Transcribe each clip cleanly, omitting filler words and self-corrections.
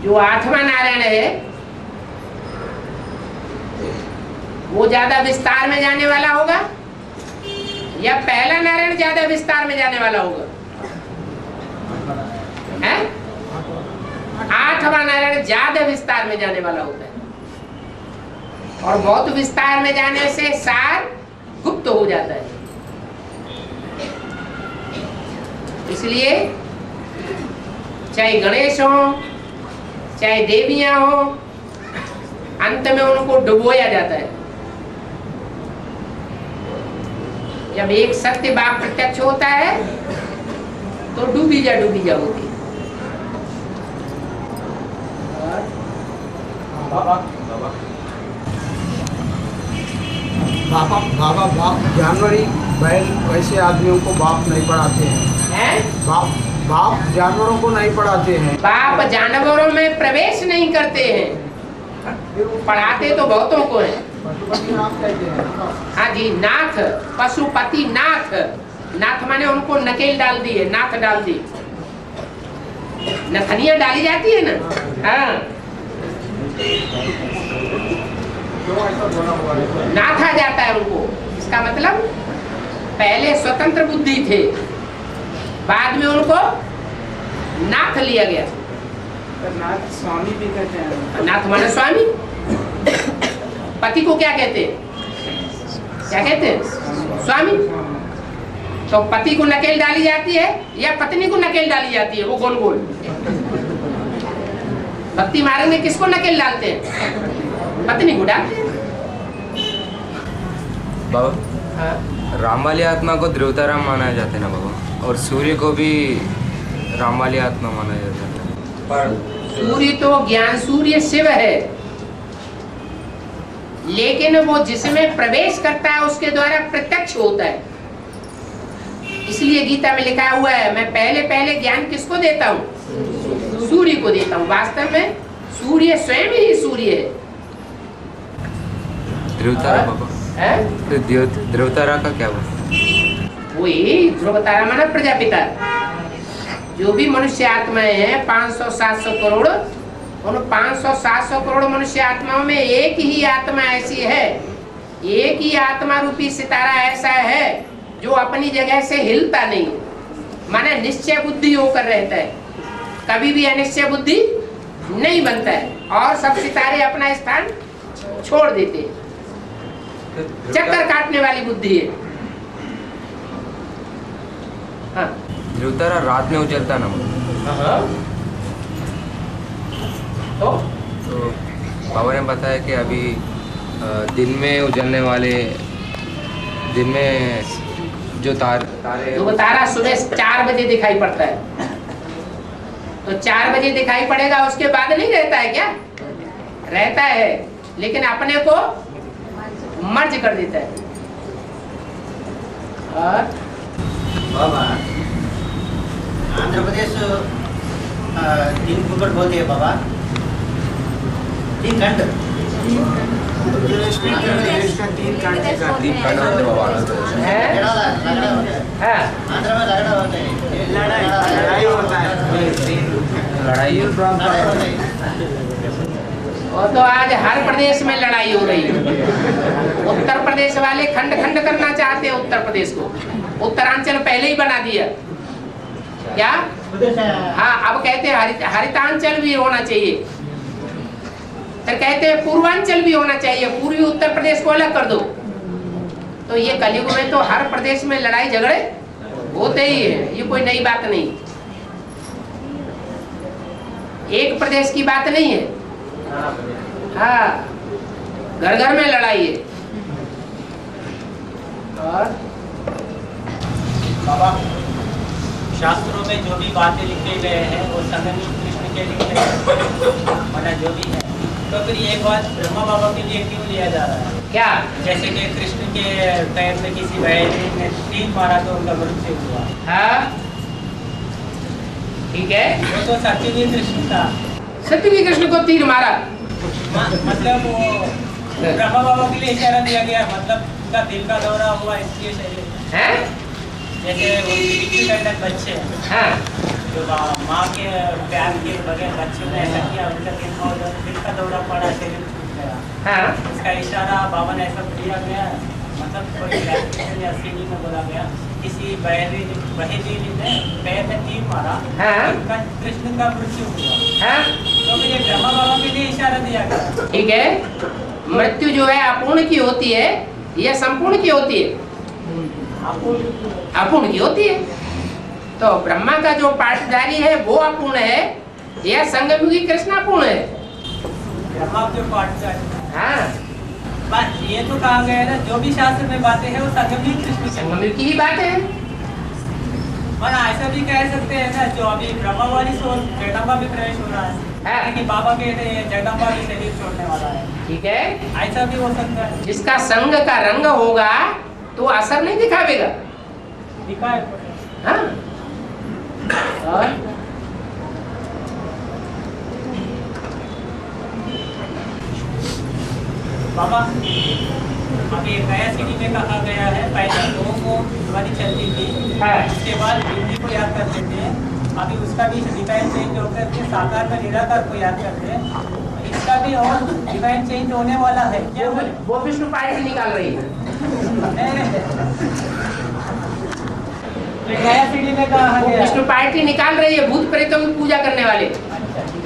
जो आठवां नारायण है वो ज्यादा विस्तार में जाने वाला होगा या पहला नारायण ज्यादा विस्तार में जाने वाला होगा? है? आठवां नारायण ज्यादा विस्तार में जाने वाला होता है और बहुत विस्तार में जाने से सार गुप्त हो जाता है। इसलिए चाहे गणेश हो चाहे देवियां हो, अंत में उनको डुबोया जाता है। जब एक सत्य बात प्रत्यक्ष होता है तो डूबी जा होती है। बाप जानवरी बैल वैसे आदमियों को बाप नहीं पढ़ाते हैं। बाप जानवरों को नहीं पढ़ाते हैं। बाप जानवरों में प्रवेश नहीं करते हैं, पढ़ाते तो बहुतों को है। हाँ जी, नाथ, पशुपति नाथ। नाथ माने उनको नकेल डाल दी है, नाथ डाल दी, नथनिया डाली जाती है ना। हाँ, नाथ आ जाता है उनको। इसका मतलब पहले स्वतंत्र बुद्धि थे, बाद में उनको नाथ लिया गया। नाथ स्वामी भी कहते हैं। नाथ माने स्वामी। पति को क्या कहते हैं? क्या कहते हैं? स्वामी। तो पति को नकेल डाली जाती है या पत्नी को नकेल डाली जाती है? वो गोल गोल भक्ति मार्ग में किसको नकेल डालते हैं? पत्नी को डालते हैं। बाबा, राम वाली आत्मा को ध्रुवताराम माना जाता है ना बाबा, और सूर्य को भी राम वाली आत्मा माना जाता है। पर सूर्य तो ज्ञान सूर्य शिव है, लेकिन वो जिसमें प्रवेश करता है उसके द्वारा प्रत्यक्ष होता है। इसलिए गीता में लिखा हुआ है, मैं पहले पहले ज्ञान किसको देता हूँ? सूर्य को देता हूँ। वास्तव में सूर्य स्वयं ही सूर्य है। ध्रुवतारा बाबा, तो ध्रुवतारा का क्या हुआ? वही ध्रुवतारा माना प्रजापिता। जो भी मनुष्य आत्माएं हैं 500-700 करोड़, उन 500-700 करोड़ मनुष्य आत्माओं में एक ही आत्मा ऐसी है, एक ही आत्मा रूपी सितारा ऐसा है जो अपनी जगह से हिलता नहीं, माने निश्चय बुद्धि होकर रहता है, कभी भी अनिश्चय बुद्धि नहीं बनता है, और सब सितारे अपना स्थान छोड़ देते हैं। चक्कर काटने वाली बुद्धि है। हाँ, ध्रुवतारा रात में उजलता ना तो बाबा ने बताया कि अभी दिन में उजलने वाले, दिन में जो तारे तो तारा सुबह 4 बजे दिखाई पड़ता है, तो 4 बजे दिखाई पड़ेगा, उसके बाद नहीं रहता है क्या? रहता है, लेकिन अपने को मर्ज कर देता है। और बाबा, आंध्र प्रदेश 3 कुकट बोलते हैं बाबा, 3 खंड। आंध्र में लड़ाई होते हैं। लड़ाई होता है। लड़ाई और तो आज हर प्रदेश में लड़ाई हो रही है। उत्तर प्रदेश वाले खंड खंड करना चाहते हैं उत्तर प्रदेश को। उत्तरांचल पहले ही बना दिया क्या? हाँ, अब कहते हैं हरितांचल भी होना चाहिए, फिर कहते हैं पूर्वांचल भी होना चाहिए, पूर्वी उत्तर प्रदेश को अलग कर दो। तो ये कलयुग में तो हर प्रदेश में लड़ाई झगड़े होते ही है, ये कोई नई बात नहीं, एक प्रदेश की बात नहीं है। हाँ, घर घर में लड़ाई है। और बाबा, शास्त्रों में जो भी बातें लिखे गए हैं वो सगन कृष्ण के लिए माना जो भी है, तो फिर ये बात ब्रह्मा बाबा के लिए क्यों लिया जा रहा है? क्या? जैसे कि कृष्ण के टाइम में किसी बैल ने 3 मारा तो उनका मृत्यु हुआ। हाँ, ठीक है, वो तो सत्यवी कृष्ण था। सत्यवी कृष्ण को 3 मारा, मतलब वो ब्रह्मा बाबा के लिए इशारा दिया गया, मतलब उनका दिल का दौरा हुआ इसलिए हैं? जैसे उनकी बच्चे हैं, हाँ, जो माँ के प्यार के बगैर बच्चे ने ऐसा किया, उनका दिल का दौरा पड़ा, शरीर छूट गया। हाँ इसका इशारा बाबा ने ऐसा दिया गया, मतलब कोई ग्रैफिकल या सीडी में बोला गया, किसी बहेली ने पैर में तीर मारा, हाँ। उनका कृष्ण का मृत्यु हुआ। हाँ तो फिर ये ब्रह्मा बाबा के लिए इशारा दिया गया। ठीक है। मृत्यु जो है अपूर्ण की होती है या संपूर्ण की होती है? अपूर्ण की होती है। तो ब्रह्मा का जो पाठधारी है वो अपूर्ण है या संगमयुगी कृष्ण अपूर्ण है? ब्रह्मा के पाठधारी। हाँ बस ये तो कहा गया है ना, जो भी शास्त्र में बातें हैं वो संगमयुगी कृष्ण की। संगमयुगी की ही बात है। और ऐसा भी कह सकते हैं ना, जो अभी ब्रह्मा वाली सोल जगदम्बा में प्रवेश हो रहा है, हाँ। कि बाबा के जगदम्बा भी शरीर छोड़ने वाला है, ठीक है। ऐसा भी हो सकता है। जिसका संग का रंग होगा तो असर नहीं दिखावेगा। दिखाए हाँ और बाबा अभी नया सीढ़ी में कहा गया है, पहले लोगों को ध्वनि चलती थी, हाँ। उसके बाद हिंदी को याद करते थे, अभी उसका भी डिवाइन चेंज होकर के साकार में निराकार को याद करते हैं, इसका भी और डिवाइन चेंज होने वाला है। क्या बोले? वो विष्णु पार्टी निकाल रही है। नया सीढ़ी में कहा वो गया विष्णु पार्टी निकाल रही है भूत प्रेतों की पूजा करने वाले।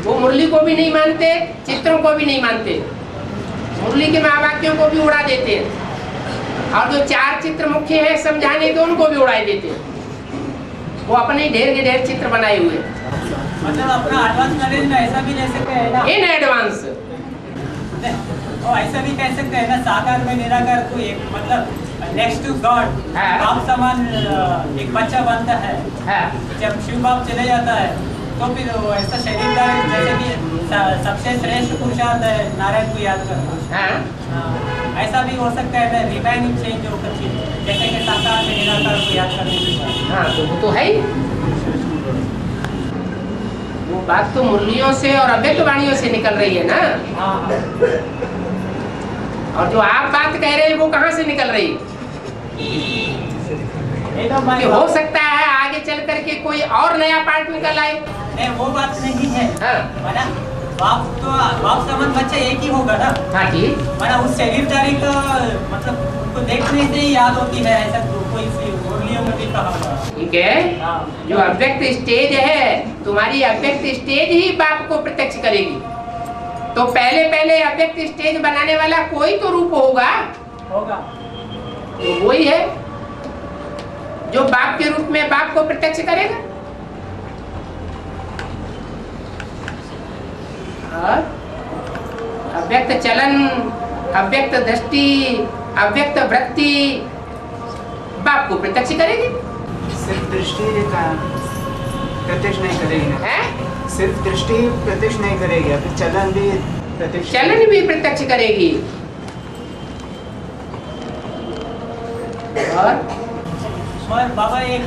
वो मुरली को भी नहीं मानते, चित्रों को भी नहीं मानते, मुरली के महावाक्यों को भी उड़ा देते हैं, और जो चार चित्र मुख्य है समझाने के उनको भी उड़ा देते हैं। वो अपने ढेर के ढेर चित्र बनाए हुए, मतलब अपना एडवांस नॉलेज में ऐसा भी ले सकते हैं ना, इन एडवांस। और ऐसा भी कह सकते हैं ना, साकार में निराकार को एक मतलब नेक्स्ट टू गॉड हाँ। बाप समान एक बच्चा बनता है। हाँ जब शिव बाप चले जाता है तो फिर वो ऐसा शरीरदार, जैसे कि सबसे श्रेष्ठ पुरुषार्थ है नारायण को याद करना। हाँ ऐसा भी हो सकता है ना, रिवाइनिंग चेंज होकर के, जैसे कि साकार में निराकार को याद करने के बाद। हाँ तो वो तो है ही। वो बात तो मुरलियों से और अव्यक्त वाणियों से निकल रही है ना। हाँ और जो आप बात कह रहे हैं वो कहाँ से निकल रही है? ये तो कि हो सकता है आगे चल करके कोई और नया पार्ट निकल आए। नहीं, वो बात नहीं है। हाँ माना बाप समान बच्चा एक ही होगा ना। हाँ जी। माना उस शरीरदारी का मतलब उनको देखने से ही याद होती है, ऐसा कोई मुरलियों में भी कहा हुआ। ठीक है। हाँ। जो अव्यक्त स्टेज है, तुम्हारी अव्यक्त स्टेज ही बाप को प्रत्यक्ष करेगी। तो पहले पहले अव्यक्त स्टेज बनाने वाला कोई तो रूप होगा, तो वही है जो बाप के रूप में बाप को प्रत्यक्ष करेगा। और अव्यक्त चलन, अव्यक्त दृष्टि, अव्यक्त वृत्ति बाप को प्रत्यक्ष करेगी। सिर्फ दृष्टि प्रत्यक्ष नहीं करेगी ना, है? सिर्फ दृष्टि प्रत्यक्ष नहीं करेगी, फिर चलन भी प्रत्यक्ष, चलन भी प्रत्यक्ष करेगी। और बाबा एक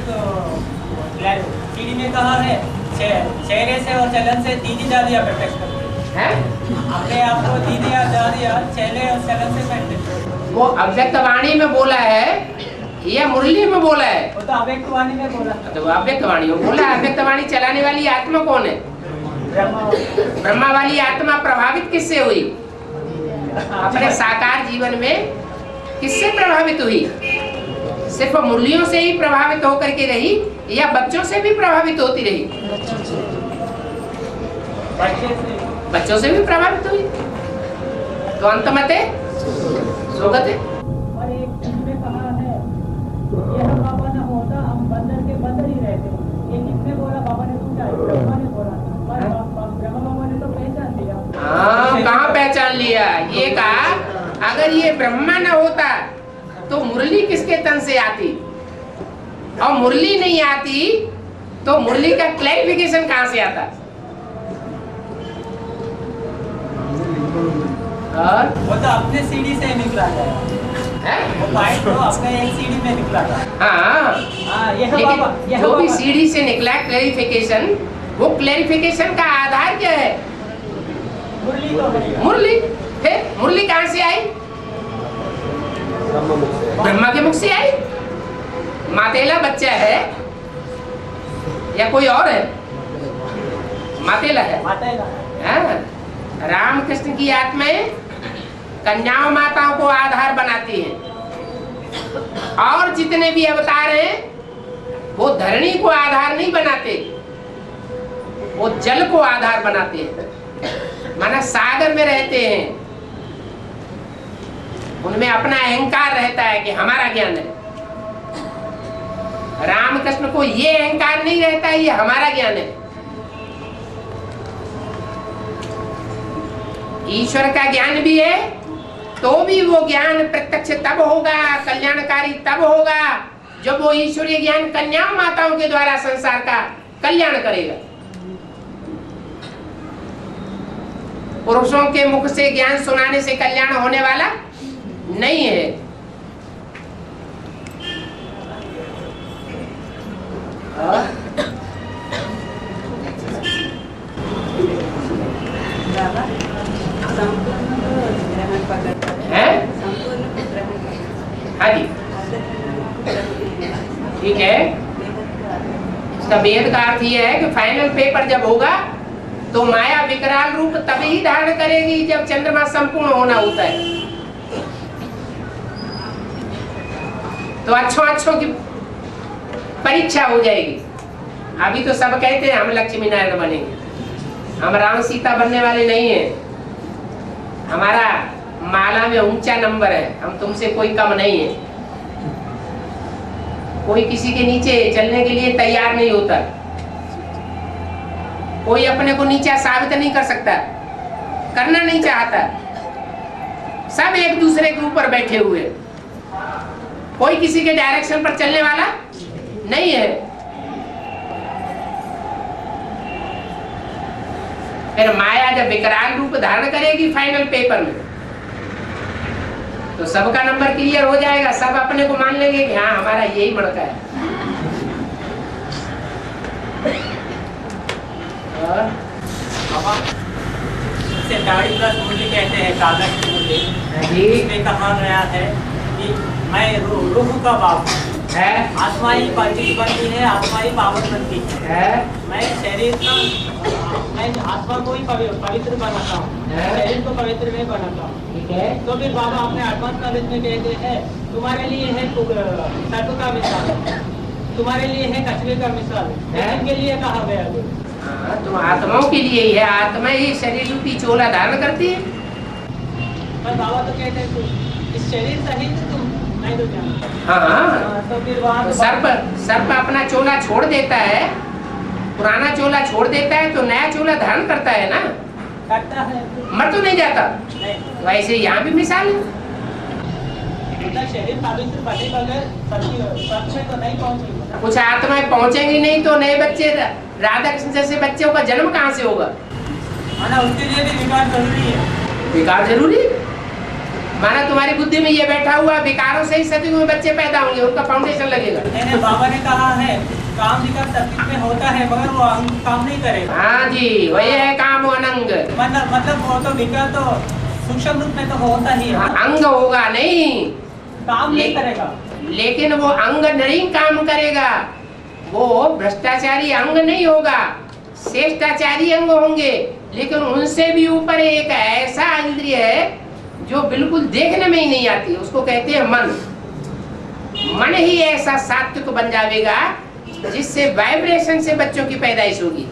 सीढ़ी में कहा है, चेहरे से और चलन से दीदी दादियाँ प्रत्यक्ष करते हैं? अपने आप को दीदी या दादियाँ चेहरे और चलन से प्रत्यक्ष। वो अव्यक्त वाणी में बोला है या मुरली में बोला है? वो तो अव्यक्त वाणी में बोला। तो वो अव्यक्त वाणी में बोला। अव्यक्त वाणी चलाने वाली आत्मा कौन है? ब्रह्मा वाली आत्मा प्रभावित किससे हुई? अपने साकार जीवन में किससे प्रभावित हुई? सिर्फ मुरलियों से ही प्रभावित होकर के रही या बच्चों से भी प्रभावित होती रही? बच्चों से भी प्रभावित हुई। तो अंतमते सोगते। और एक में कहा है, यह बाबा न होता हम बंदर के बंदर ही रहते। ये किसने बोला? बाबा ने पूछा, ब्रह्मा ने बोला। पर ब्रह्मा बाबा ने तो पहचान लिया। हाँ, कहाँ पहचान लिया? ये कहा अगर ये ब्रह्मा न होता तो मुरली किसके तन से आती, और मुरली नहीं आती तो मुरली का क्लैरिफिकेशन कहाँ से आता? और वो तो अपने सीढ़ी से निकला है, वो पाइप तो अपने एक सीढ़ी में निकला था। हाँ, ये लेकिन जो भी सीढ़ी से निकला क्लैरिफिकेशन, वो क्लैरिफिकेशन का आधार क्या है? मुरली तो है। मुरली। फिर मुरली कहाँ से आई? ब्रह्मा के मुख से आई। मातेला बच्चा है या कोई और है? मातेला है। मातेला हाँ? रामकृष्ण की आत्माएं कन्याओं माताओं को आधार बनाती हैं, और जितने भी अवतार हैं वो धरणी को आधार नहीं बनाते, वो जल को आधार बनाते हैं, माना सागर में रहते हैं, उनमें अपना अहंकार रहता है कि हमारा ज्ञान है। रामकृष्ण को ये अहंकार नहीं रहता है ये हमारा ज्ञान है। ईश्वर का ज्ञान भी है तो भी वो ज्ञान प्रत्यक्ष तब होगा, कल्याणकारी तब होगा जब वो ईश्वरीय ज्ञान कन्याओं माताओं के द्वारा संसार का कल्याण करेगा। पुरुषों के मुख से ज्ञान सुनाने से कल्याण होने वाला नहीं है। हाँ जी, ठीक है। इसका वेद का अर्थ यह है कि फाइनल पेपर जब होगा तो माया विकराल रूप तभी धारण करेगी जब चंद्रमा संपूर्ण होना होता है। तो अच्छों की परीक्षा हो जाएगी। अभी तो सब कहते हैं हम लक्ष्मी नारायण बनेंगे, हम राम सीता बनने वाले नहीं हैं। हमारा माला में ऊंचा नंबर है, हम तुमसे कोई कम नहीं है। कोई किसी के नीचे चलने के लिए तैयार नहीं होता, कोई अपने को नीचा साबित नहीं कर सकता, करना नहीं चाहता। सब एक दूसरे के ऊपर बैठे हुए, कोई किसी के डायरेक्शन पर चलने वाला नहीं है। फिर माया जब विकराल रूप धारण करेगी फाइनल पेपर में तो सबका नंबर क्लियर हो जाएगा, सब अपने को मान लेंगे कि हाँ हमारा यही मड़का है। इसे दाढ़ी प्लस मूल्य कहते हैं, कागज की मूल्य। इसमें कहा गया है कि मैं रूह का बाप है, आत्मा ही पवित्र बनती है, आत्मा ही पावन बनती है। मैं शरीर का, मैं आत्मा को ही पवित्र बनाता हूँ, शरीर को पवित्र नहीं बनाता हूँ। ठीक है। तो फिर बाबा अपने एडवांस नॉलेज में कहते हैं तुम्हारे लिए है सर्प का मिसाल, तुम्हारे लिए है कछुए का मिसाल, इनके लिए कहा गया है। हाँ, तुम आत्माओं के लिए ही है, आत्मा ही शरीर रूपी चोला धारण करती है। पर बाबा तो कहते हैं इस शरीर सहित तुम नहीं तो जानते। हाँ, तो फिर वहाँ तो सर्प अपना चोला छोड़ देता है, पुराना चोला छोड़ देता है तो नया चोला धारण करता है ना, करता है, मर तो नहीं जाता। नहीं तो ऐसे यहाँ भी मिसाल है। मतलब शरीर पवित्र बने बगैर सच में तो नहीं पहुँचेगी। कुछ आत्माएं पहुंचेंगी नहीं तो नए बच्चे, राधा कृष्ण जैसे बच्चों का जन्म कहाँ से होगा? माना उसके लिए भी विकार जरूरी है। विकार जरूरी? माना तुम्हारी बुद्धि में ये बैठा हुआ विकारों से ही सतयुग में बच्चे पैदा होंगे, उनका फाउंडेशन लगेगा। नहीं, बाबा ने कहा है काम विकार सतयुग में होता है मगर वो काम नहीं करेगा। हाँ जी, वही है काम अनंग। मतलब वो तो विकार तो सूक्ष्म रूप में तो होता ही है, अंग होगा नहीं, काम नहीं करेगा। लेकिन वो अंग नहीं काम करेगा, वो भ्रष्टाचारी अंग नहीं होगा, श्रेष्ठाचारी अंग होंगे। लेकिन उनसे भी ऊपर एक ऐसा इंद्रिय है जो बिल्कुल देखने में ही नहीं आती, उसको कहते हैं मन। मन ही ऐसा सात्विक बन जाएगा जिससे वाइब्रेशन से बच्चों की पैदाइश होगी।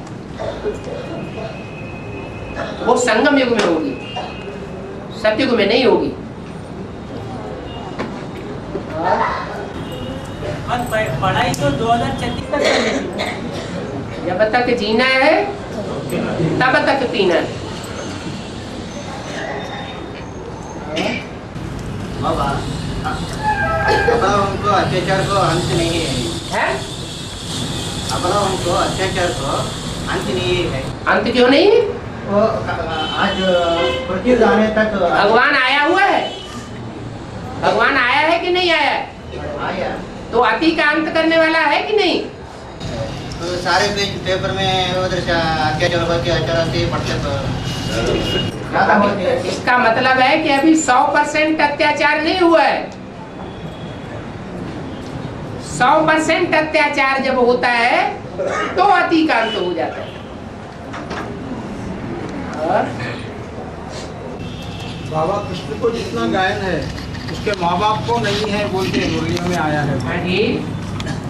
वो संगम युग में होगी, सतयुग में नहीं होगी। पढ़ाई तो 2036 तक करनी है। जब तक जीना है तब तक पीना है। बाबा अपना उनको अत्याचार को अंत नहीं है, अपना उनको अत्याचार को अंत नहीं है। अंत क्यों नहीं? वो आज पृथ्वी जाने तक भगवान आया हुआ है, भगवान आया है कि नहीं आया? आया तो अति का अंत करने वाला है कि नहीं? तो सारे पेपर में उधर से अत्याचार होते अत्याचार से पढ़ते तो ज्यादा होते हैं। इसका मतलब है कि अभी 100% अत्याचार नहीं हुआ है। 100% अत्याचार जब होता है तो अति का अंत हो जाता है। और बाबा कृष्ण को जितना गायन है उसके माँ बाप को नहीं है बोलते मुरलियों में आया है। हाँ जी,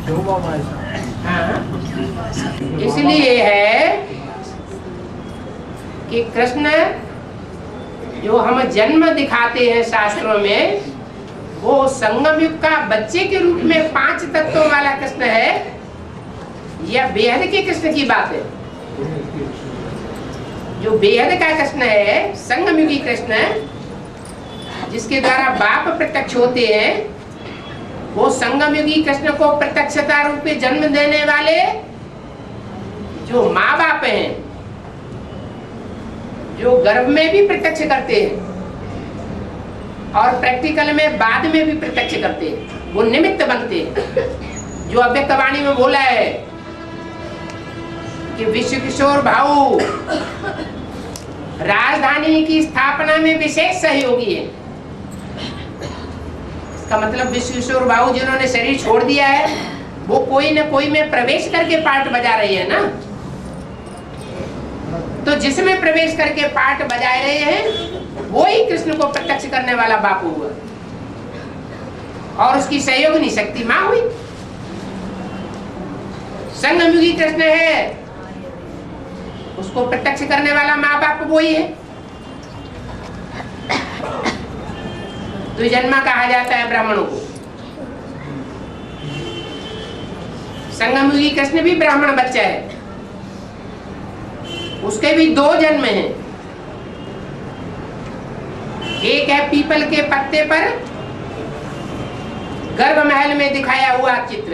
जो बाबा ऐसा हाँ, इसलिए है कि कृष्ण जो हम जन्म दिखाते हैं शास्त्रों में, वो संगम युग का बच्चे के रूप में 5 तत्वों वाला कृष्ण है या बेहद के कृष्ण की बात है? जो बेहद का कृष्ण है, संगम युगी कृष्ण, जिसके द्वारा बाप प्रत्यक्ष होते हैं, वो संगम युगी कृष्ण को प्रत्यक्षता रूप में जन्म देने वाले जो माँ बाप हैं, जो गर्भ में भी प्रत्यक्ष करते हैं और प्रैक्टिकल में बाद में भी प्रत्यक्ष करते हैं, वो निमित्त बनते हैं। जो अव्यक्त वाणी में बोला है कि विश्व किशोर भाऊ राजधानी की स्थापना में विशेष सहयोगी है। इसका मतलब विश्व किशोर भाऊ जिन्होंने शरीर छोड़ दिया है, वो कोई न कोई में प्रवेश करके पार्ट बजा रही है ना। तो जिसमें प्रवेश करके पार्ट बजा रहे हैं, वो ही कृष्ण को प्रत्यक्ष करने वाला बाप हुआ और उसकी सहयोगिनी शक्ति मां हुई। संगमयुगी कृष्ण है, उसको प्रत्यक्ष करने वाला माँ बाप वो ही है। द्विजन्मा कहा जाता है ब्राह्मणों को। संगमयुगी कृष्ण भी ब्राह्मण बच्चा है, उसके भी 2 जन्म हैं। एक है पीपल के पत्ते पर गर्भ महल में दिखाया हुआ चित्र,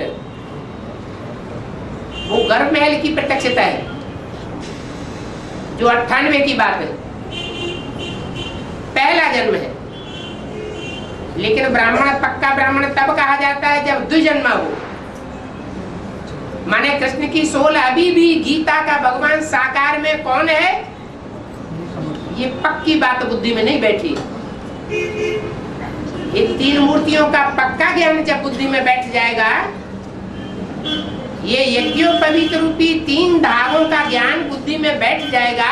वो गर्भ महल की प्रत्यक्षता है जो 98 की बात है, पहला जन्म है। लेकिन ब्राह्मण, पक्का ब्राह्मण तब कहा जाता है जब द्विजन्मा हो, माने कृष्ण की सोल अभी भी गीता का भगवान साकार में कौन है, ये पक्की बात बुद्धि में नहीं बैठी। ये 3 मूर्तियों का पक्का ज्ञान जब बुद्धि में बैठ जाएगा, ये यज्ञों पवित्र रूपी 3 धागों का ज्ञान बुद्धि में बैठ जाएगा,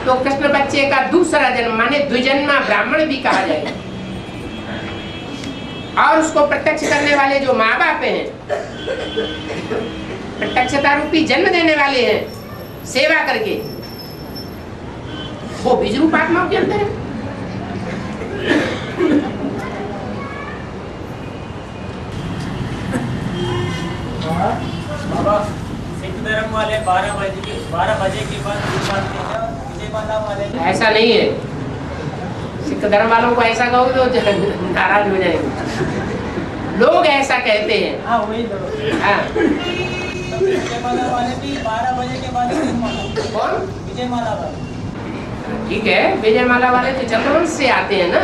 तो कृष्ण बच्चे का दूसरा जन्म माने द्विजन्मा ब्राह्मण भी कहा जाएगा। और उसको प्रत्यक्ष करने वाले जो माँ बाप हैं, प्रत्यक्षता रूपी जन्म देने वाले हैं सेवा करके, वो बीज रूप आत्माओं के अंदर है। बाबा, सिख धर्म वाले 12 बजे के बाद विजयमाला वाले ऐसा नहीं है। सिख धर्म वालों को ऐसा कहो तो नाराज हो जाएंगे। लोग ऐसा कहते हैं। हाँ, वही लोग। हाँ। तो विजयमाला वाले भी 12 बजे के बाद कौन? विजयमाला वाले। ठीक है, विजयमाला वाले तो चंद्रवंश से आते हैं ना।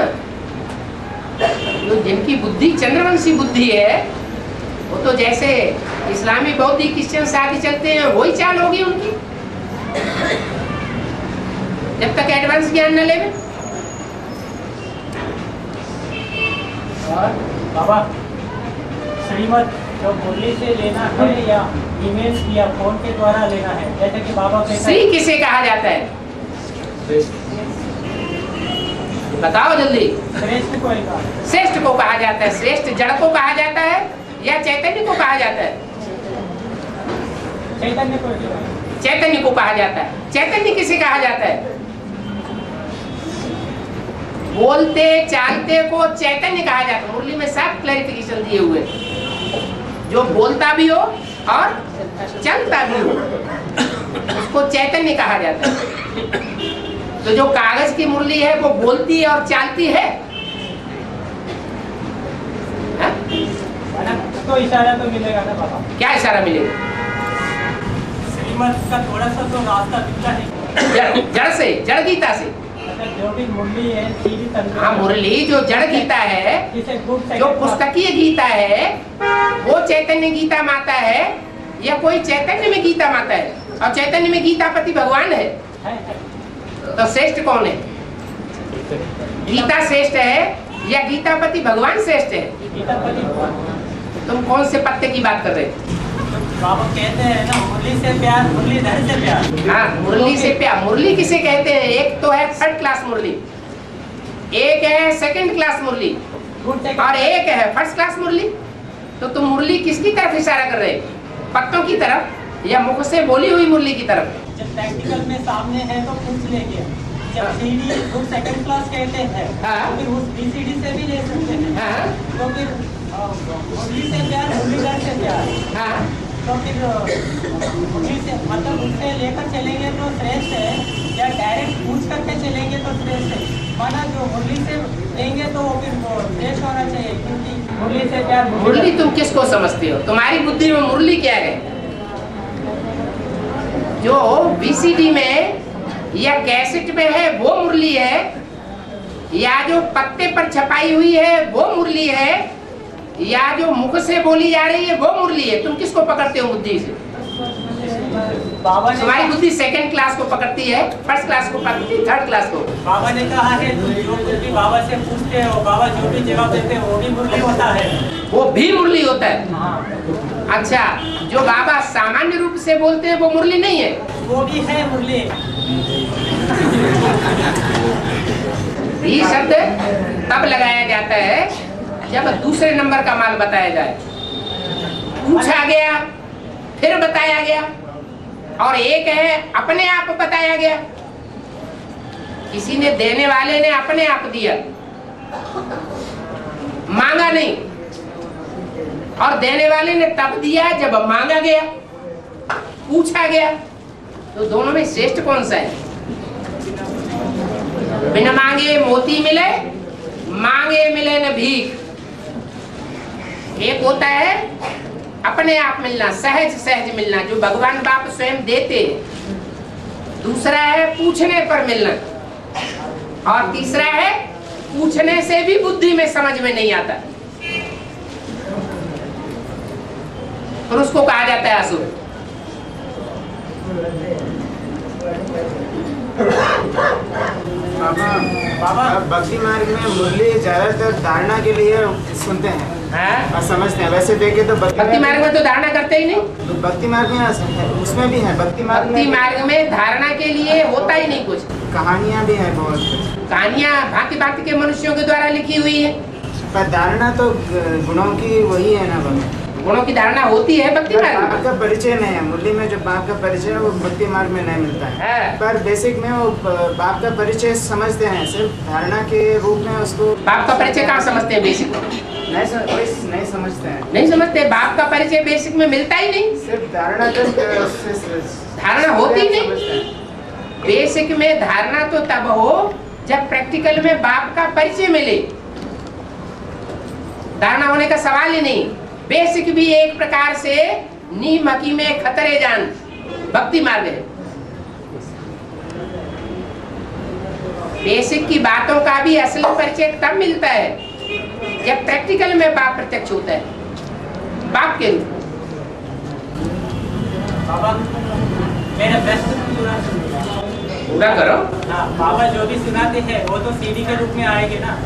तो जिनकी बुद्धि चंद्रवंशी बुद्धि है, वो तो जैसे इस्लामी, बौद्धिक, क्रिश्चियन से आगे चलते हैं, वही चाल होगी उनकी, जब तक एडवांस ज्ञान न ले। और बाबा, श्रीमत जो मुरली से लेना है या ईमेल या फोन के द्वारा लेना है, जैसे कि बाबा कहते हैं। श्री किसे कहा जाता है? बताओ जल्दी। श्रेष्ठ को कहा। श्रेष्ठ को कहा जाता है। श्रेष्ठ जड़ को कहा जाता है या चैतन्य को कहा जाता है? चैतन्य को। चैतन्य को कहा जाता है। चैतन्य किसे कहा जाता है? बोलते चालते को चैतन्य कहा जाता है। मुरली में सब क्लैरिफिकेशन दिए हुए, जो बोलता भी हो और चलता भी हो, उसको चैतन्य कहा जाता है। तो जो कागज की मुरली है वो बोलती है और चालती है, तो इशारा तो मिलेगा ना बाबा? क्या इशारा मिलेगा? श्रीमत का थोड़ा सा तो रास्ता दिखता है। जड़ से, जड़ गीता से। जो भी मुरली है, सीधी तंत्र। हाँ, मुरली जो जड़ गीता है, जो पुस्तकीय गीता है, वो चैतन्य गीता माता है या कोई चैतन्य में गीता माता है? और चैतन्य में गीतापति भगवान है। तो श्रेष्ठ कौन है? गीता श्रेष्ठ है या गीतापति भगवान श्रेष्ठ है? गीतापति। तुम कौन से पत्ते की बात कर रहे हो? बाबा कहते हैं ना, मुरली से प्यार, मुरलीधर से प्यार। हाँ, मुरली से प्यार। मुरली किसे कहते हैं? एक तो है थर्ड क्लास मुरली, एक है सेकंड क्लास मुरली, और एक है फर्स्ट क्लास मुरली। तो तुम मुरली किसकी तरफ इशारा कर रहे हैं? पत्तों की तरफ या मुख से बोली हुई मुरली की तरफ? जब प्रैक्टिकल में सामने है तो पूछ लेंगे। जब सीडी गुड सेकंड क्लास कहते हैं, हाँ। तो फिर उस बीसीडी से भी ले सकते हैं। हाँ, तो फिर मुरली से प्यार, मुरलीधर से प्यार। हाँ। तो फिर मुरली से मतलब उससे लेकर चलेंगे तो श्रेष्ठ है, या डायरेक्ट पूछ करके चलेंगे तो श्रेष्ठ है। माना जो मुरली से लेंगे तो वो फिर वो श्रेष्ठ होना चाहिए, क्योंकि मुरली से प्यार। मुरली तुम किसको समझते हो? तुम्हारी बुद्धि में मुरली क्या है? जो बीसीडी में या कैसेट में है वो मुरली है, या जो पत्ते पर छपाई हुई है वो मुरली है, या जो मुख से बोली जा रही है वो मुरली है? तुम किसको पकड़ते हो बुद्धि से? बाबा ने तुम्हारी बुद्धि सेकंड क्लास को पकड़ती है, फर्स्ट क्लास को पकड़ती है, थर्ड क्लास को। बाबा ने कहा है जो कुछ भी बाबा से पूछते हो, बाबा जो भी जवाब देते हो वो भी मुरली होता है। वो भी मुरली होता है। हाँ। अच्छा, जो बाबा सामान्य रूप से बोलते हैं वो मुरली नहीं है? वो भी है मुरली। ये शब्द तब लगाया जाता है जब दूसरे नंबर का माल बताया जाए। पूछा गया, फिर बताया गया, और एक है अपने आप बताया गया। किसी ने, देने वाले ने अपने आप दिया, मांगा नहीं, और देने वाले ने तब दिया जब मांगा गया, पूछा गया। तो दोनों में श्रेष्ठ कौन सा है? बिना मांगे मोती मिले, मांगे मिले न भीख। एक होता है अपने आप मिलना, सहज सहज मिलना, जो भगवान बाप स्वयं देते। दूसरा है पूछने पर मिलना, और तीसरा है पूछने से भी बुद्धि में समझ में नहीं आता, और उसको कहा जाता है असुर। बाबा भक्ति मार्ग में मुरली ज्यादातर धारणा के लिए सुनते हैं और समझते हैं। वैसे देखे तो भक्ति मार्ग में तो धारणा करते ही नहीं। तो भक्ति मार्ग में उसमें भी है, भक्ति मार्ग में धारणा के लिए होता ही नहीं कुछ। कहानियाँ भी है, बहुत कहानियाँ भांति भांति के मनुष्यों के द्वारा लिखी हुई है, पर धारणा तो गुणों की वही है ना बाबा। गुणों की धारणा होती है भक्ति मार्ग में। बाप का परिचय नहीं है मुरली में, जो बाप का परिचय है वो भक्ति मार्ग में नहीं मिलता है। पर बेसिक में वो बाप का परिचय समझते हैं, सिर्फ धारणा के रूप में उसको। बाप का परिचय कहाँ समझते हैं? बेसिक नहीं समझते हैं, नहीं समझते। बाप का परिचय बेसिक में मिलता ही नहीं, सिर्फ धारणा धारणा होती ही नहीं। बेसिक में धारणा तो तब हो जब प्रैक्टिकल में बाप का परिचय मिले। धारणा होने का सवाल ही नहीं। बेसिक भी एक प्रकार से नीम हकी में खतरे जान भक्ति मार्ग है। बेसिक की बातों का भी असली परिचय तब मिलता है जब प्रैक्टिकल में बाप प्रत्यक्ष होता है, बाप के रूप। बाबा मेरा प्रश्न पूरा करो। हाँ, बाबा जो भी सुनाते हैं वो तो सीडी के रूप में आएंगे ना।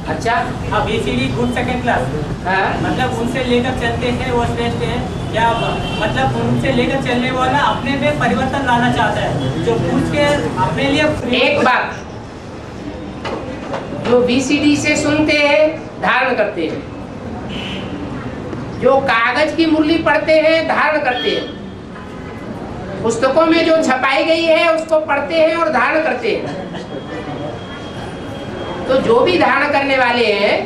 अच्छा, हाँ, बीसीडी गुड सेकंड क्लास। हाँ, मतलब उनसे लेकर चलते हैं वो श्रेष्ठ है, या मतलब उनसे लेकर चलने वाला अपने में परिवर्तन लाना चाहता है, जो पूछ के अपने लिए। एक बात, जो बीसीडी से सुनते हैं धारण करते हैं, जो कागज की मुरली पढ़ते हैं धारण करते हैं, पुस्तकों में जो छपाई गई है उसको पढ़ते हैं और धारण करते हैं। तो जो भी धारण करने वाले हैं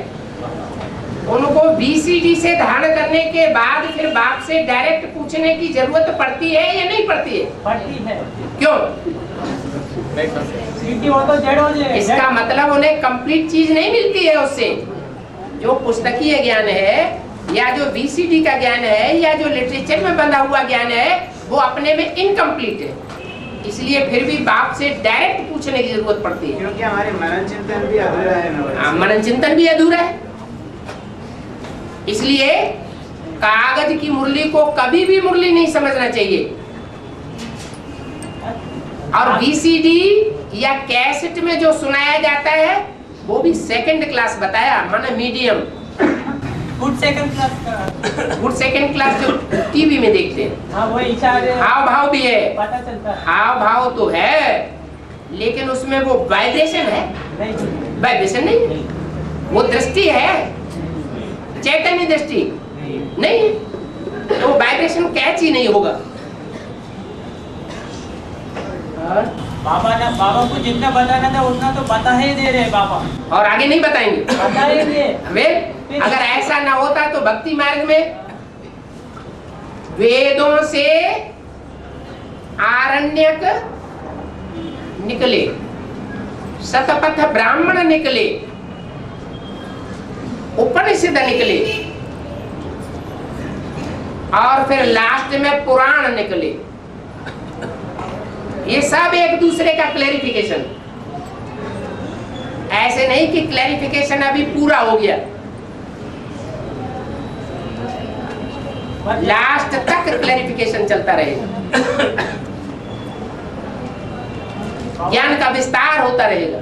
उनको बीसीडी से धारण करने के बाद फिर बाप से डायरेक्ट पूछने की जरूरत पड़ती है या नहीं पड़ती है? पढ़ती है। क्यों? वो तो जड़ हो जाए। इसका मतलब उन्हें कंप्लीट चीज नहीं मिलती है उससे। जो पुस्तकीय ज्ञान है या जो बीसीडी का ज्ञान है या जो लिटरेचर में बंधा हुआ ज्ञान है वो अपने में इनकम्प्लीट है, इसलिए फिर भी बाप से डायरेक्ट पूछने की जरूरत पड़ती है, क्योंकि हमारे मनन चिंतन भी अधूरा है ना। मनन चिंतन भी अधूरा है। इसलिए कागज की मुरली को कभी भी मुरली नहीं समझना चाहिए, और बीसीडी या कैसेट में जो सुनाया जाता है वो भी सेकंड क्लास बताया, माने मीडियम। गुड सेकंड क्लास का। गुड सेकंड क्लास जो टीवी में देखते हैं। हाँ, वो इशारे हाव भाव भी है, पता चलता है। हाव भाव तो है, लेकिन उसमें वो वाइब्रेशन है, नहीं वाइब्रेशन नहीं, वो दृष्टि है, चैतन्य दृष्टि नहीं, तो वो वाइब्रेशन कैच ही नहीं होगा। बाबा को जितना बताना था उतना तो बता ही दे रहे बाबा, और आगे नहीं बताएंगे। बता ही दे। वे अगर ऐसा ना होता तो भक्ति मार्ग में वेदों से आरण्यक निकले, शतपथ ब्राह्मण निकले, उपनिषद निकले, और फिर लास्ट में पुराण निकले। ये सब एक दूसरे का क्लैरिफिकेशन, ऐसे नहीं कि क्लैरिफिकेशन अभी पूरा हो गया, लास्ट तक क्लैरिफिकेशन चलता रहेगा, ज्ञान का विस्तार होता रहेगा।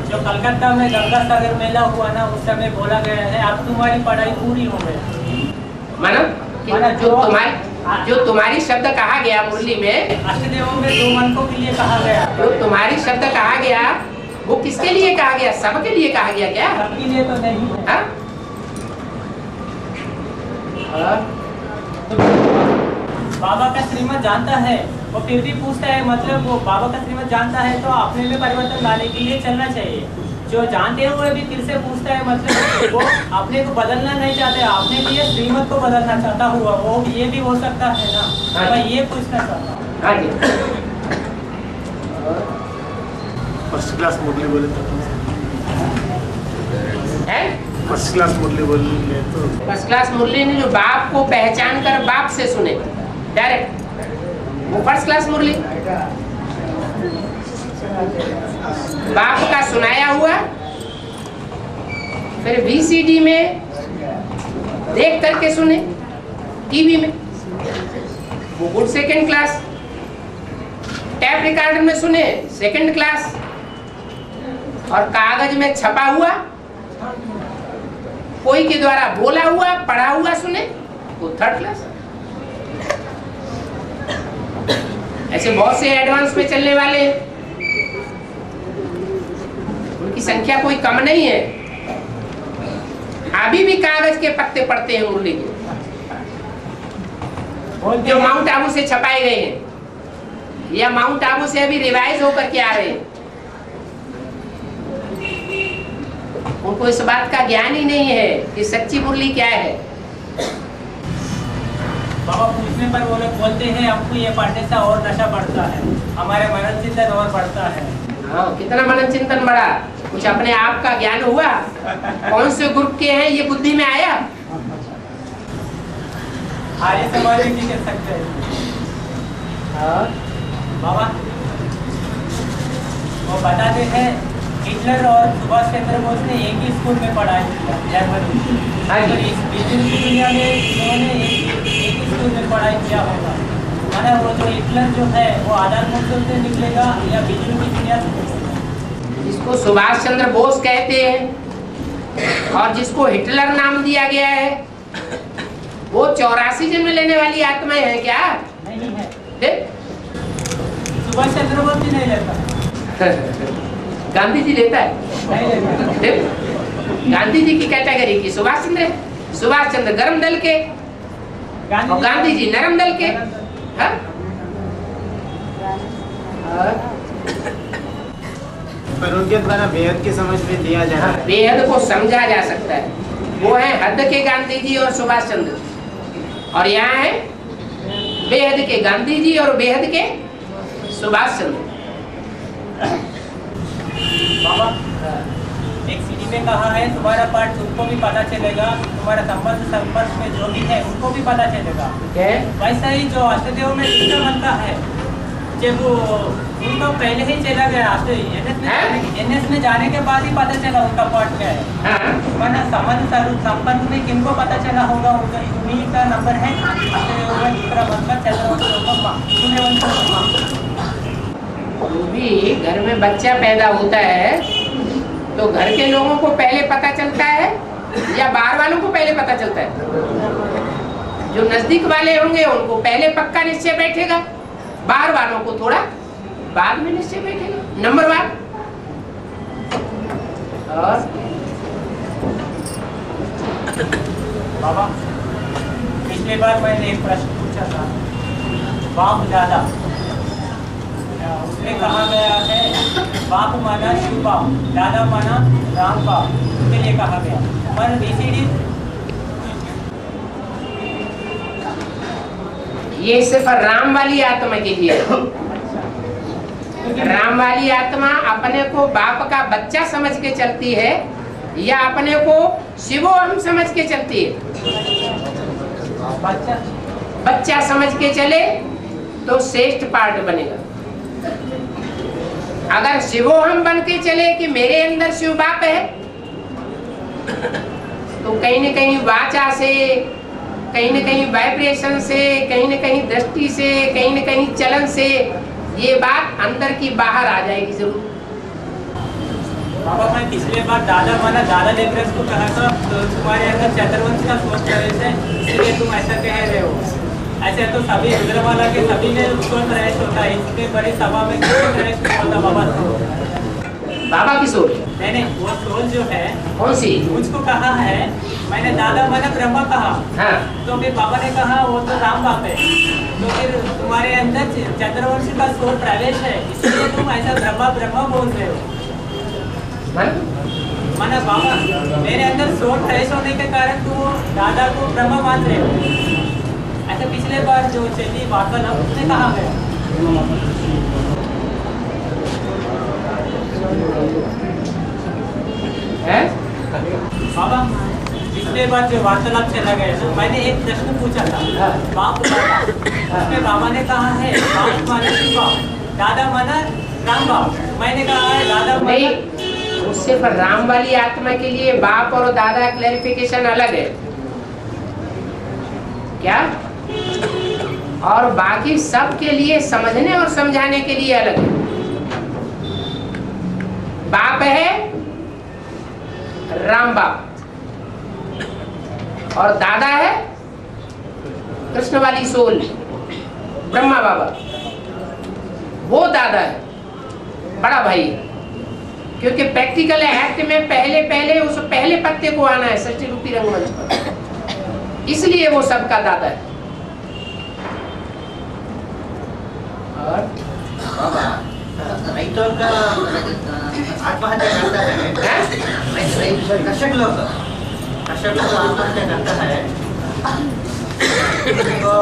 जो कलकत्ता में गंगा सागर मेला हुआ ना, उस समय बोला गया है अब तुम्हारी पढ़ाई पूरी हो गई। मानो जो तुम्हारी शब्द कहा गया मुरली में, अष्टदेवों में 2 मनकों के लिए कहा गया। जो तुम्हारी शब्द कहा गया वो किसके लिए कहा गया? सबके लिए कहा गया क्या? सबके लिए तो नहीं है। हाँ? तो बाबा का श्रीमत जानता है, वो फिर भी पूछता है, मतलब वो बाबा का श्रीमत जानता है तो अपने में परिवर्तन लाने के लिए चलना चाहिए। जो जानते हुए भी फिर से पूछता है, मतलब वो अपने को बदलना नहीं चाहते, अपने लिए श्रीमत को बदलना चाहता हुआ, वो ये भी हो सकता है ना। हाँ, मैं ये पूछना चाहता हूँ। हाँ जी। फर्स्ट क्लास मुरली बोले तो है? फर्स्ट क्लास मुरली बोले तो फर्स्ट क्लास मुरली ने जो बाप को पहचान कर बाप से सुने डायरेक्ट, वो फर्स्ट क्लास मुरली। बाप का सुनाया हुआ, फिर VCD में देख करके सुने, टीवी में वो good second class, tap recorder में सुने सेकंड क्लास, और कागज में छपा हुआ कोई के द्वारा बोला हुआ पढ़ा हुआ सुने वो थर्ड क्लास। ऐसे बहुत से एडवांस में चलने वाले हैं, उनकी संख्या कोई कम नहीं है। अभी भी कागज के पत्ते पड़ते हैं मुरली के, जो माउंट आबू से छपाए गए हैं या माउंट आबू से अभी रिवाइज होकर के आ रहे हैं। उनको इस बात का ज्ञान ही नहीं है कि सच्ची मुरली क्या है। बाबा पूछने पर वो लोग बोलते हैं हमको ये पढ़ने से और नशा बढ़ता है, हमारे मनन चिंतन और बढ़ता है। हाँ, कितना मनन चिंतन बढ़ा, कुछ अपने आप का ज्ञान हुआ, कौन से ग्रुप के हैं ये बुद्धि में आया। आर्य समाज भी कर सकते हैं। बाबा वो बताते हैं हिटलर और सुभाष चंद्र बोस ने एक ही स्कूल में पढ़ाई किया जर्मनी में। हाँ जी। और इस बीजिंग की दुनिया में इन्होंने एक ही स्कूल में पढ़ाई किया होगा। माना वो जो हिटलर जो है वो आधार मंजिल से निकलेगा या बीजिंग की दुनिया से निकलेगा। जिसको सुभाष चंद्र बोस कहते हैं और जिसको हिटलर नाम दिया गया है, वो 84 जन्म लेने वाली आत्माएं हैं क्या? नहीं है। फिर सुभाष चंद्र बोस भी नहीं लेता। गांधी जी लेता है। नहीं लेता। फिर गांधी जी की कैटेगरी की सुभाष चंद्र गर्म दल के और गांधी जी नरम दल के। हाँ? पर उनके द्वारा बेहद की समझ में दिया जा रहा है। बेहद को समझा जा सकता है। वो है हद के गांधी जी और सुभाष चंद्र, और यहाँ है बेहद के गांधी जी और बेहद के सुभाष चंद्र। बाबा एक सीडी में कहा है तुम्हारा पाठ तुमको भी पता चलेगा, तुम्हारा संपर्क में जो भी है उनको भी पता चलेगा। वैसा ही जो अष्टदेव में तीसरा बनता है, जब वो उनको पहले ही चला गया एनएस में जाने के बाद ही पता चला उनका पाठ क्या है। वरना संपर्क में किनको पता चला होगा? उनका उन्हीं का नंबर है अष्टदेव में तीसरा बनकर जो भी घर में बच्चा पैदा होता है तो घर के लोगों को पहले पता चलता है या बाहर वालों को पहले पता चलता है? जो नजदीक वाले होंगे उनको पहले पक्का निश्चय बैठेगा, बाहर वालों को थोड़ा बाद में निश्चय बैठेगा। नंबर 1। और बाबा, पिछले बार मैंने एक प्रश्न पूछा था, बाप दादा, उसमें कहा गया है बाप माना शिव बाप, दादा माना राम बाप, उसके लिए कहा गया। पर बीसीडी ये सिर्फ राम वाली आत्मा के लिए है। राम वाली आत्मा अपने को बाप का बच्चा समझ के चलती है या अपने को शिवो हम समझ के चलती है? बच्चा समझ के चले तो श्रेष्ठ पार्ट बनेगा। अगर शिवो हम बन के चले कि मेरे अंदर शिव बाप है, तो कहीं न कहीं वाचा से, कहीं न कहीं वाइब्रेशन से, कहीं न कहीं दृष्टि से, कहीं न कहीं चलन से ये बात अंदर की बाहर आ जाएगी जरूर। बाबा, मैं पिछले बार दादा माना दादा लेकर को कहा था, तो तुम्हारे अंदर चतुर्वंश का सोच रहे थे, इसलिए तुम ऐसा कह रहे हो। ऐसे तो सभी रुद्रमाला के सभी ने सोच रहे होता है, इसके बड़ी सभा में क्यों रहे होता बाबा? बाबा की सोच? नहीं, वो सोच जो है कौन सी? मुझको कहा है, मैंने दादा माना ब्रह्मा कहा। हाँ। तो फिर बाबा ने कहा वो तो राम बाप है, तो फिर तुम्हारे अंदर चतुर्वंश का सोच प्रवेश है, इसलिए तुम ऐसा ब्रह्मा ब्रह्मा बोल रहे हो। माना बाबा, मेरे अंदर सोच प्रवेश होने के कारण तुम दादा को ब्रह्मा मान रहे हो। ऐसा पिछले बार जो चली वार्तालाप उसने कहा गया। बाबा, पिछले बार जो वार्तालाप चला गया तो मैंने एक प्रश्न पूछा था, बाप दादा, उसमें बाबा ने कहा है बाप माना शिव बाप, दादा माना राम बाप। मैंने कहा है दादा नहीं, उससे पर राम वाली आत्मा के लिए बाप और दादा क्लैरिफिकेशन अलग है क्या? और बाकी सब के लिए समझने और समझाने के लिए अलग है। बाप है राम बाप और दादा है कृष्ण वाली सोल ब्रह्मा बाबा, वो दादा है, बड़ा भाई है। क्योंकि प्रैक्टिकल एक्ट में पहले उस पहले पत्ते को आना है सृष्टि रूपी रंगमंच पर, इसलिए वो सबका दादा है। और नहीं तो आत्महत्या करता है, कृषक लोग आत्महत्या करता है, तो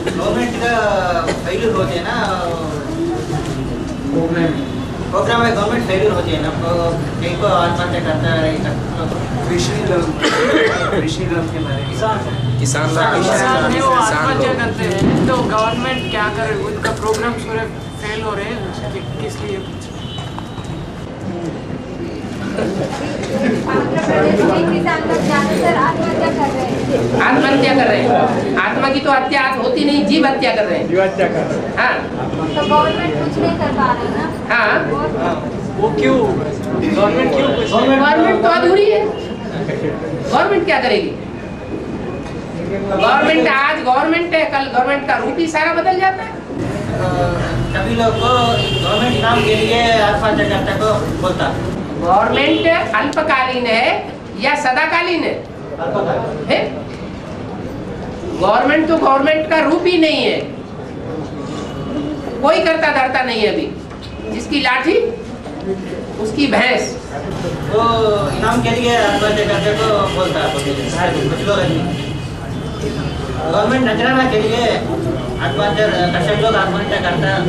गवर्नमेंट का फेल्यूर होते हैं ना, प्रोग्राम में गवर्नमेंट फेल्यूर होती है ना, तो कहीं को आत्महत्या करता है। कृषि लोग के बारे में किसान वो आत्महत्या करते हैं, तो गवर्नमेंट क्या करे? उनका प्रोग्राम पूरे फेल हो रहे हैं, किस लिए? आत्महत्या कर रहे हैं। आत्मा की तो हत्या होती नहीं, जीव हत्या कर रहे हैं। हाँ, तो गवर्नमेंट कुछ नहीं कर पा रही ना। हाँ, वो क्यों? गवर्नमेंट क्यों? गवर्नमेंट तो अधूरी है। गवर्नमेंट क्या करेगी? गवर्नमेंट आज गवर्नमेंट है, कल गवर्नमेंट का रूप ही सारा बदल जाता है। सभी लोग को गवर्नमेंट काम के लिए आत्महत्या करता को बोलता। गवर्नमेंट अल्पकालीन है या सदाकालीन है? गवर्नमेंट तो गवर्नमेंट का रूप ही नहीं है, कोई करता धरता नहीं है। अभी जिसकी लाठी उसकी भैंस। वो इनाम के लिए आत्महत्या करते को बोलता है। गवर्नमेंट नजराना के लिए आत्महत्या, कृषक लोग आत्महत्या करता है।